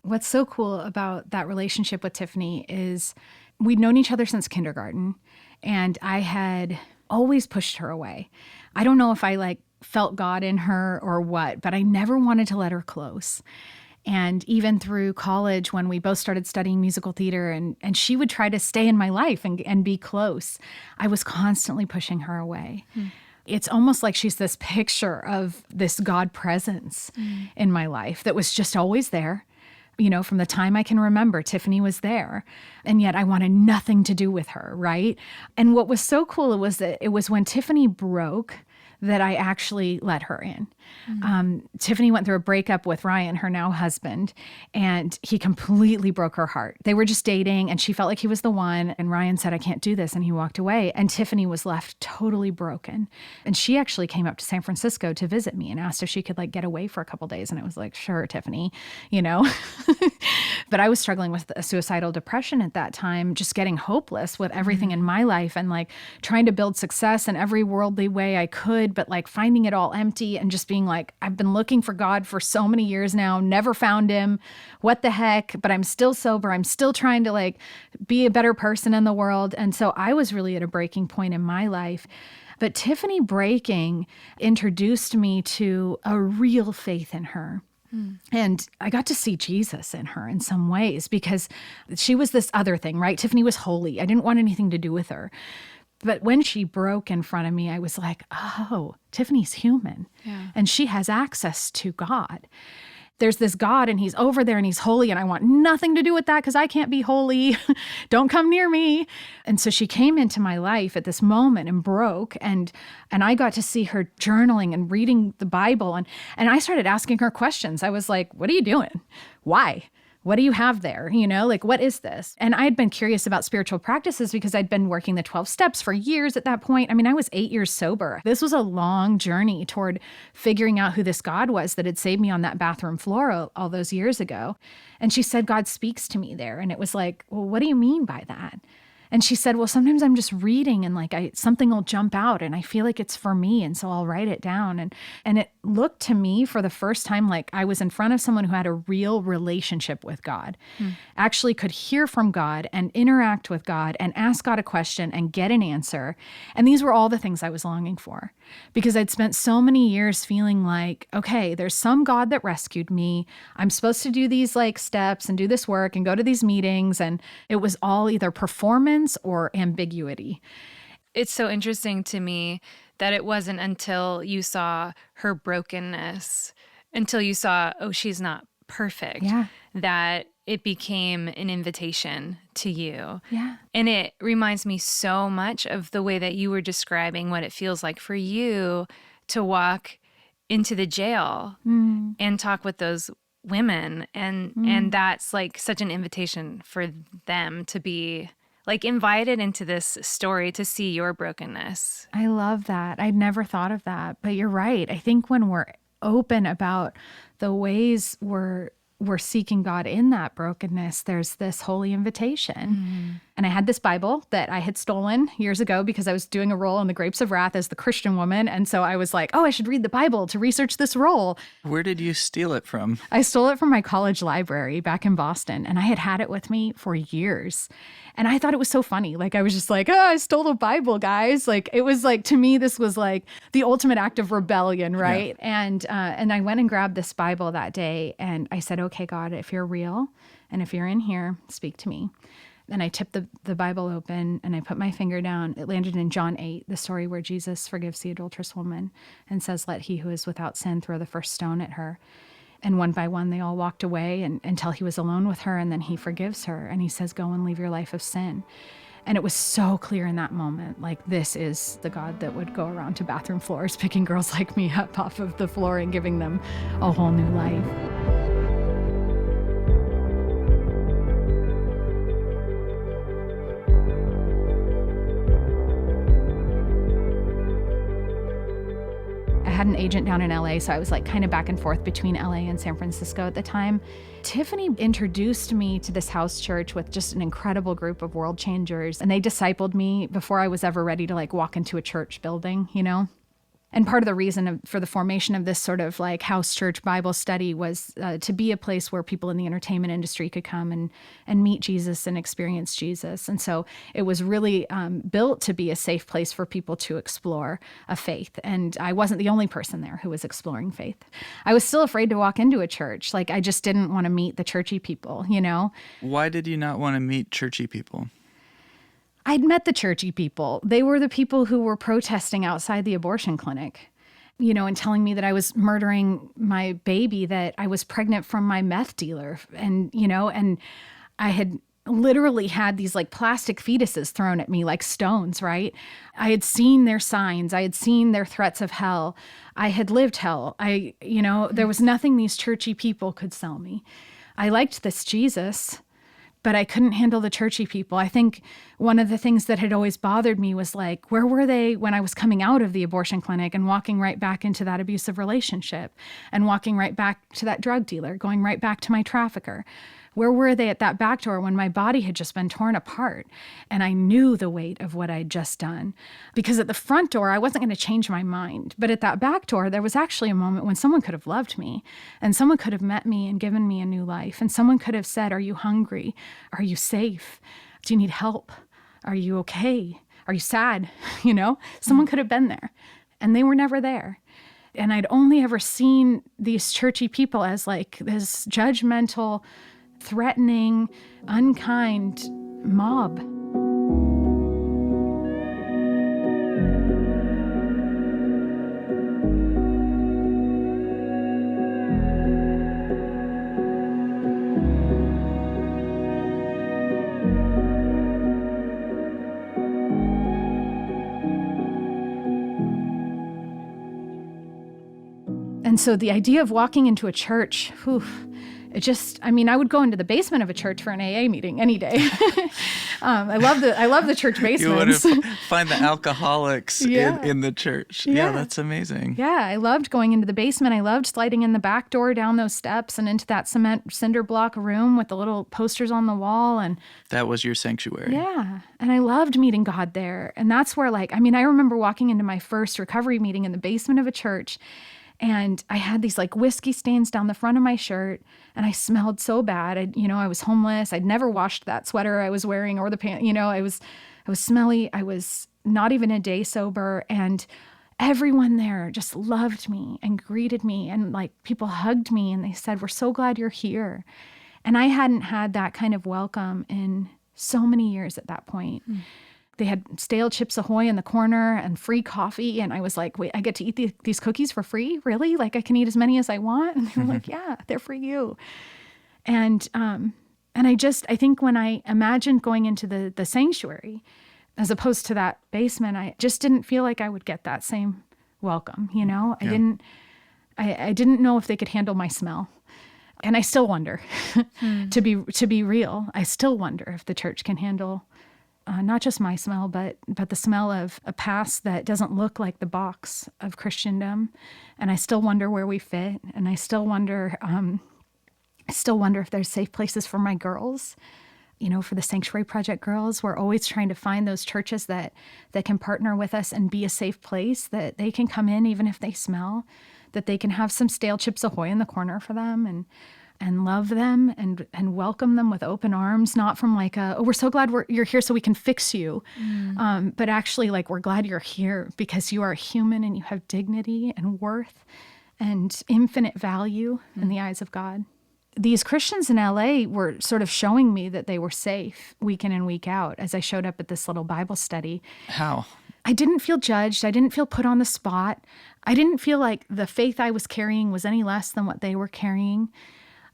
What's so cool about that relationship with Tiffany is we'd known each other since kindergarten, and I had always pushed her away. I don't know if I like felt God in her or what, but I never wanted to let her close. And even through college, when we both started studying musical theater and she would try to stay in my life and be close, I was constantly pushing her away. It's almost like she's this picture of this God presence in my life that was just always there. You know, from the time I can remember, Tiffany was there. And yet I wanted nothing to do with her, right? And what was so cool was that it was when Tiffany broke that I actually let her in. Tiffany went through a breakup with Ryan, her now husband, and he completely broke her heart. They were just dating and she felt like he was the one. And Ryan said, I can't do this. And he walked away. And Tiffany was left totally broken. And she actually came up to San Francisco to visit me and asked if she could like get away for a couple days. And I was like, sure, Tiffany, you know. But I was struggling with a suicidal depression at that time, just getting hopeless with everything in my life and like trying to build success in every worldly way I could, but like finding it all empty and just being like, I've been looking for God for so many years now, never found him. What the heck? But I'm still sober. I'm still trying to like be a better person in the world. And so I was really at a breaking point in my life. But Tiffany breaking introduced me to a real faith in her. And I got to see Jesus in her in some ways because she was this other thing, right? Tiffany was holy. I didn't want anything to do with her. But when she broke in front of me, I was like, oh, Tiffany's human. Yeah. And she has access to God. There's this God and he's over there and he's holy and I want nothing to do with that because I can't be holy. Don't come near me. And so she came into my life at this moment and broke and I got to see her journaling and reading the Bible and I started asking her questions. I was like, what are you doing? Why? What do you have there? You know, like, what is this? And I had been curious about spiritual practices because I'd been working the 12 steps for years at that point. I mean, I was 8 years sober. This was a long journey toward figuring out who this God was that had saved me on that bathroom floor all those years ago. And she said, God speaks to me there. And it was like, well, what do you mean by that? And she said, well, sometimes I'm just reading and like something will jump out and I feel like it's for me. And so I'll write it down. And it looked to me for the first time like I was in front of someone who had a real relationship with God, actually could hear from God and interact with God and ask God a question and get an answer. And these were all the things I was longing for because I'd spent so many years feeling like, okay, there's some God that rescued me. I'm supposed to do these like steps and do this work and go to these meetings. And it was all either performance or ambiguity. It's so interesting to me that it wasn't until you saw her brokenness, until you saw, oh, she's not perfect, that it became an invitation to you. Yeah. And it reminds me so much of the way that you were describing what it feels like for you to walk into the jail and talk with those women. And that's like such an invitation for them to be like invited into this story to see your brokenness. I love that. I'd never thought of that, but you're right. I think when we're open about the ways we're seeking God in that brokenness, there's this holy invitation. And I had this Bible that I had stolen years ago because I was doing a role in The Grapes of Wrath as the Christian woman. And so I was like, oh, I should read the Bible to research this role. Where did you steal it from? I stole it from my college library back in Boston. And I had it with me for years. And I thought it was so funny. Like, I was just like, oh, I stole the Bible, guys. Like, it was like, to me, this was like the ultimate act of rebellion, right? Yeah. And I went and grabbed this Bible that day. And I said, okay, God, if you're real and if you're in here, speak to me. And I tipped the Bible open and I put my finger down. It landed in John 8, the story where Jesus forgives the adulterous woman and says, let he who is without sin throw the first stone at her. And one by one, they all walked away until he was alone with her. And then he forgives her. And he says, go and leave your life of sin. And it was so clear in that moment, like, this is the God that would go around to bathroom floors, picking girls like me up off of the floor and giving them a whole new life. had an agent down in LA, so I was like kind of back and forth between LA and San Francisco at the time. Tiffany introduced me to this house church with just an incredible group of world changers, and they discipled me before I was ever ready to like walk into a church building, you know? And part of the reason for the formation of this sort of like house church Bible study was to be a place where people in the entertainment industry could come and meet Jesus and experience Jesus. And so it was really built to be a safe place for people to explore a faith. And I wasn't the only person there who was exploring faith. I was still afraid to walk into a church. Like I just didn't want to meet the churchy people, you know? Why did you not want to meet churchy people? I'd met the churchy people. They were the people who were protesting outside the abortion clinic, you know, and telling me that I was murdering my baby, that I was pregnant from my meth dealer. And, you know, and I had literally had these like plastic fetuses thrown at me like stones, right? I had seen their signs. I had seen their threats of hell. I had lived hell. There was nothing these churchy people could sell me. I liked this Jesus, but I couldn't handle the churchy people. I think one of the things that had always bothered me was like, where were they when I was coming out of the abortion clinic and walking right back into that abusive relationship and walking right back to that drug dealer, going right back to my trafficker? Where were they at that back door when my body had just been torn apart and I knew the weight of what I'd just done? Because at the front door, I wasn't going to change my mind. But at that back door, there was actually a moment when someone could have loved me and someone could have met me and given me a new life. And someone could have said, are you hungry? Are you safe? Do you need help? Are you okay? Are you sad? You know, someone could have been there and they were never there. And I'd only ever seen these churchy people as like this judgmental, threatening, unkind mob. And so the idea of walking into a church, I would go into the basement of a church for an AA meeting any day. I love the church basements. You would find the alcoholics in the church. Yeah, that's amazing. Yeah, I loved going into the basement. I loved sliding in the back door down those steps and into that cement cinder block room with the little posters on the wall. And that was your sanctuary. Yeah, and I loved meeting God there. And that's where I remember walking into my first recovery meeting in the basement of a church. And I had these like whiskey stains down the front of my shirt and I smelled so bad. I was homeless. I'd never washed that sweater I was wearing or the pants, I was smelly. I was not even a day sober. And everyone there just loved me and greeted me. And like people hugged me and they said, we're so glad you're here. And I hadn't had that kind of welcome in so many years at that point. Mm. They had stale Chips Ahoy in the corner and free coffee. And I was like, wait, I get to eat these cookies for free? Really? Like I can eat as many as I want? And they were like, yeah, they're for you. And I think when I imagined going into the sanctuary, as opposed to that basement, I just didn't feel like I would get that same welcome. Yeah. I didn't know if they could handle my smell. And I still wonder, to be real, I still wonder if the church can handle not just my smell, but the smell of a past that doesn't look like the box of Christendom. And I still wonder where we fit. And I still wonder if there's safe places for my girls, for the Sanctuary Project girls. We're always trying to find those churches that can partner with us and be a safe place, that they can come in even if they smell, that they can have some stale Chips Ahoy in the corner for them and love them and welcome them with open arms, not from like we're so glad you're here so we can fix you, but actually like we're glad you're here because you are human and you have dignity and worth and infinite value in the eyes of God. These Christians in LA were sort of showing me that they were safe week in and week out as I showed up at this little Bible study. How? I didn't feel judged. I didn't feel put on the spot. I didn't feel like the faith I was carrying was any less than what they were carrying.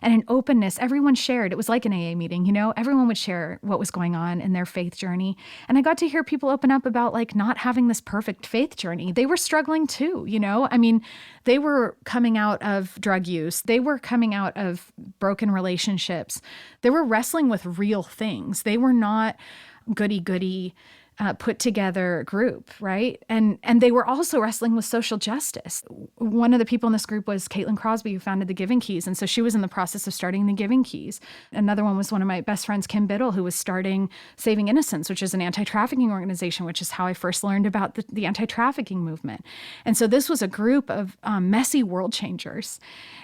And an openness, everyone shared. It was like an AA meeting, everyone would share what was going on in their faith journey. And I got to hear people open up about like not having this perfect faith journey. They were struggling too, they were coming out of drug use. They were coming out of broken relationships. They were wrestling with real things. They were not goody-goody put together group, right? And they were also wrestling with social justice. One of the people in this group was Caitlin Crosby, who founded the Giving Keys. And so she was in the process of starting the Giving Keys. Another one was one of my best friends, Kim Biddle, who was starting Saving Innocence, which is an anti-trafficking organization, which is how I first learned about the anti-trafficking movement. And so this was a group of messy world changers.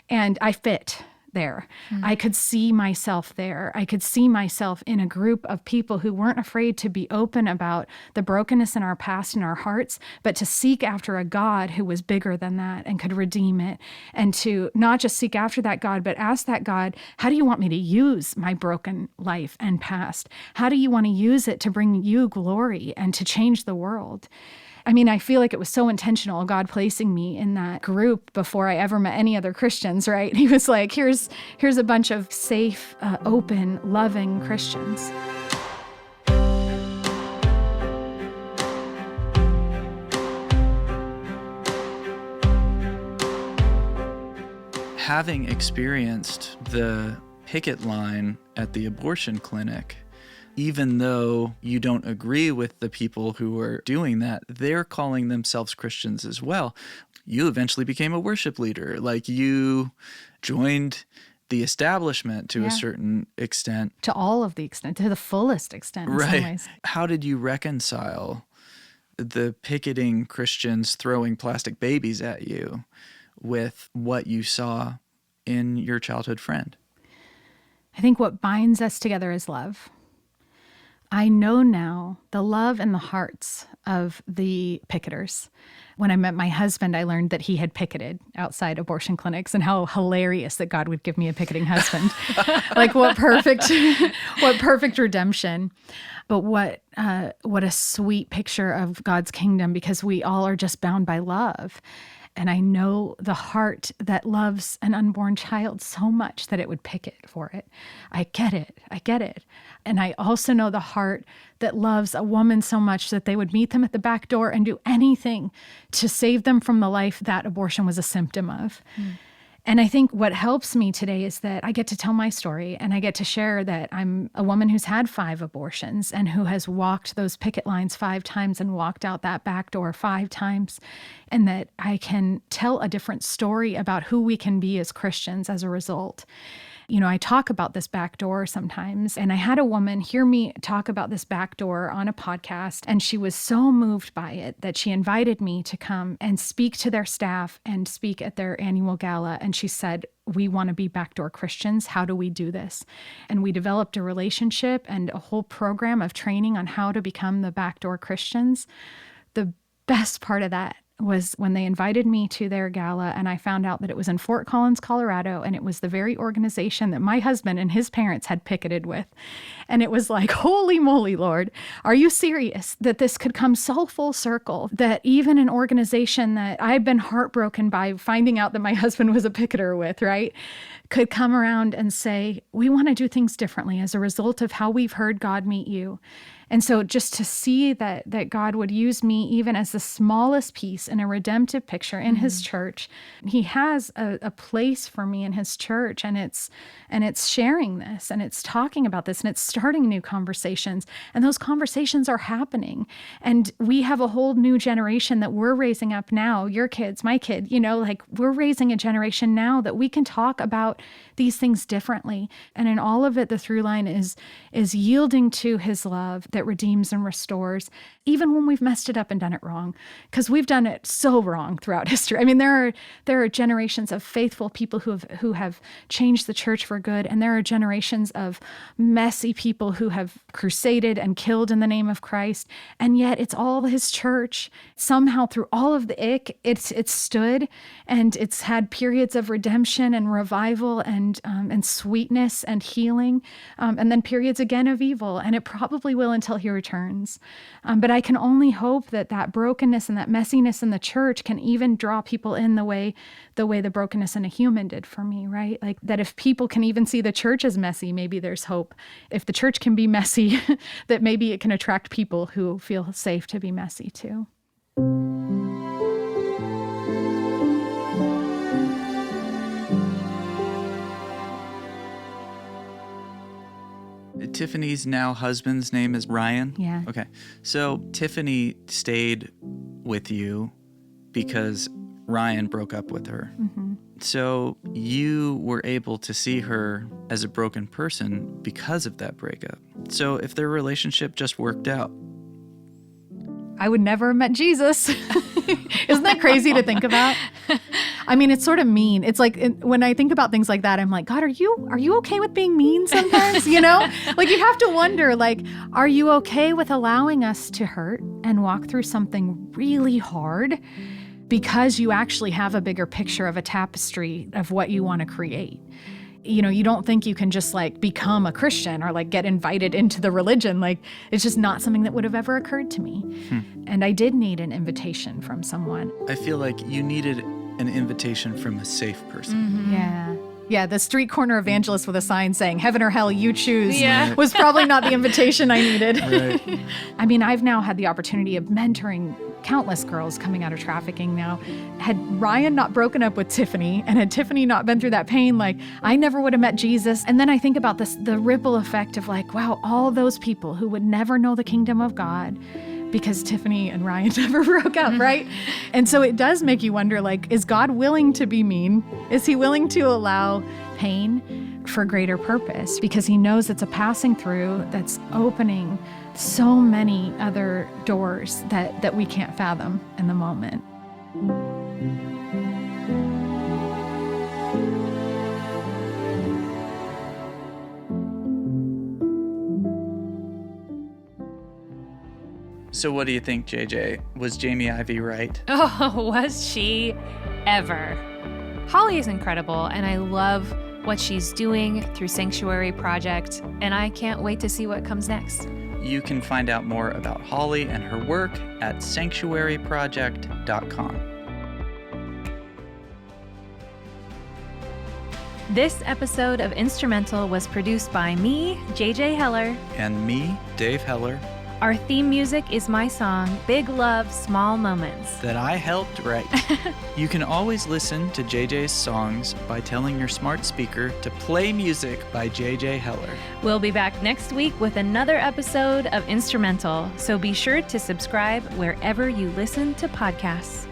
And I fit there. I could see myself there. I could see myself in a group of people who weren't afraid to be open about the brokenness in our past and our hearts, but to seek after a God who was bigger than that and could redeem it. And to not just seek after that God, but ask that God, how do you want me to use my broken life and past? How do you want to use it to bring you glory and to change the world? I mean, I feel like it was so intentional, God placing me in that group before I ever met any other Christians, right? He was like, here's a bunch of safe, open, loving Christians. Having experienced the picket line at the abortion clinic, even though you don't agree with the people who are doing that, they're calling themselves Christians as well. You eventually became a worship leader. Like, you joined the establishment to a certain extent. To all of the extent, to the fullest extent in some ways. How did you reconcile the picketing Christians throwing plastic babies at you with what you saw in your childhood friend? I think what binds us together is love. I know now the love in the hearts of the picketers. When I met my husband, I learned that he had picketed outside abortion clinics, and how hilarious that God would give me a picketing husband. Like, what perfect redemption. But what a sweet picture of God's kingdom, because we all are just bound by love. And I know the heart that loves an unborn child so much that it would picket for it. I get it. And I also know the heart that loves a woman so much that they would meet them at the back door and do anything to save them from the life that abortion was a symptom of. And I think what helps me today is that I get to tell my story, and I get to share that I'm a woman who's had 5 abortions and who has walked those picket lines 5 times and walked out that back door 5 times, and that I can tell a different story about who we can be as Christians as a result. You know, I talk about this back door sometimes, and I had a woman hear me talk about this back door on a podcast, and she was so moved by it that she invited me to come and speak to their staff and speak at their annual gala. And she said, we want to be backdoor Christians. How do we do this? And we developed a relationship and a whole program of training on how to become the backdoor Christians. The best part of that was when they invited me to their gala, and I found out that it was in Fort Collins, Colorado, and it was the very organization that my husband and his parents had picketed with. And it was like, holy moly, Lord, are you serious that this could come so full circle, that even an organization that I've been heartbroken by finding out that my husband was a picketer with, right, could come around and say, we want to do things differently as a result of how we've heard God meet you. And so just to see that God would use me even as the smallest piece in a redemptive picture in his church. He has a place for me in his church, and it's sharing this, and it's talking about this, and it's starting new conversations. And those conversations are happening. And we have a whole new generation that we're raising up now, your kids, my kid, like we're raising a generation now that we can talk about these things differently. And in all of it, the through line is yielding to his love that redeems and restores, even when we've messed it up and done it wrong, because we've done it so wrong throughout history. I mean, there are generations of faithful people who have changed the church for good, and there are generations of messy people who have crusaded and killed in the name of Christ, and yet it's all his church. Somehow through all of the ick, it's stood, and it's had periods of redemption and revival and sweetness and healing, and then periods again of evil, and it probably will until he returns. But I can only hope that brokenness and that messiness in the church can even draw people in the way the brokenness in a human did for me, right? Like that if people can even see the church as messy, maybe there's hope. If the church can be messy, that maybe it can attract people who feel safe to be messy too. Tiffany's now husband's name is Ryan? Yeah. Okay. So Tiffany stayed with you because Ryan broke up with her. Mm-hmm. So you were able to see her as a broken person because of that breakup. So if their relationship just worked out, I would never have met Jesus. Isn't that crazy to think about? I mean, it's sort of mean. It's like when I think about things like that, I'm like, God, are you okay with being mean sometimes? You know, like you have to wonder, like, are you okay with allowing us to hurt and walk through something really hard because you actually have a bigger picture of a tapestry of what you want to create? You know, you don't think you can just like become a Christian or like get invited into the religion. Like, it's just not something that would have ever occurred to me. And I did need an invitation from someone. I feel like you needed an invitation from a safe person. Yeah, the street corner evangelist with a sign saying, heaven or hell, you choose, Yeah. was probably not the invitation I needed. Right. I mean, I've now had the opportunity of mentoring countless girls coming out of trafficking now. Had Ryan not broken up with Tiffany and had Tiffany not been through that pain, like I never would have met Jesus. And then I think about the ripple effect of like, wow, all those people who would never know the kingdom of God because Tiffany and Ryan never broke up, right? And so it does make you wonder, like, is God willing to be mean? Is he willing to allow pain for greater purpose? Because he knows it's a passing through that's opening so many other doors that we can't fathom in the moment. So what do you think, JJ? Was Jamie Ivey right? Oh, was she ever? Holly is incredible, and I love what she's doing through Sanctuary Project, and I can't wait to see what comes next. You can find out more about Holly and her work at sanctuaryproject.com. This episode of Instrumental was produced by me, JJ Heller. And me, Dave Heller, Our theme music is my song, Big Love, Small Moments. that I helped write. You can always listen to JJ's songs by telling your smart speaker to play music by JJ Heller. We'll be back next week with another episode of Instrumental, so be sure to subscribe wherever you listen to podcasts.